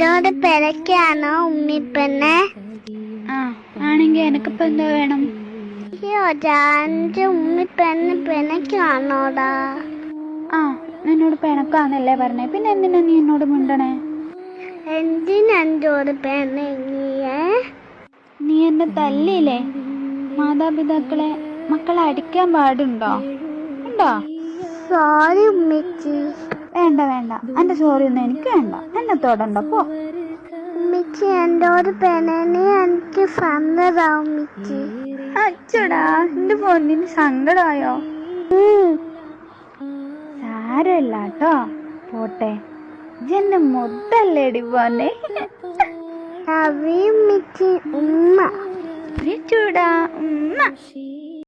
എന്നോട് പിഴയ്ക്കാണോ ഉണ്ണിപ്പെണ്ണെ? ആ ആണെങ്കിൽ എനിക്കിപ്പോ എന്താ വേണം? എന്റെ ഉണ്ണിപ്പെണ്ണ് പിണയ്ക്കാണോടാ? ആ നിന്നോട് പിണക്കാന്നല്ലേ പറഞ്ഞേ, പിന്നെ എന്തിനാ നീ എന്നോട് മിണ്ടണേ? എന്തിനോട് പിണങ്ങിയേ? നീ എന്നെ തല്ലിയില്ലേ? മാതാപിതാക്കളെ മക്കളെ അടിക്കാൻ പാടുണ്ടോ? ഉണ്ടോ? സോറി ഉമ്മച്ചി. വേണ്ട വേണ്ട, എന്റെ സോറി ഒന്നും എനിക്ക് വേണ്ട. എന്നെ തൊടണ്ട പോ. ഉമ്മച്ചി എന്നോട് പിണങ്ങി എനിക്ക് സങ്കടാവും ഉമ്മച്ചി. അച്ചടാ, എന്റെ പൊന്നിന് സങ്കടമായോ? സാരമില്ല കേട്ടോ, പോട്ടെ. ഇജ്ജെന്റെ മുത്തല്ലേടി പോന്നെ. ഉമ്മച്ചി ഉമ്മ ചൂടാ ഉമ്മ.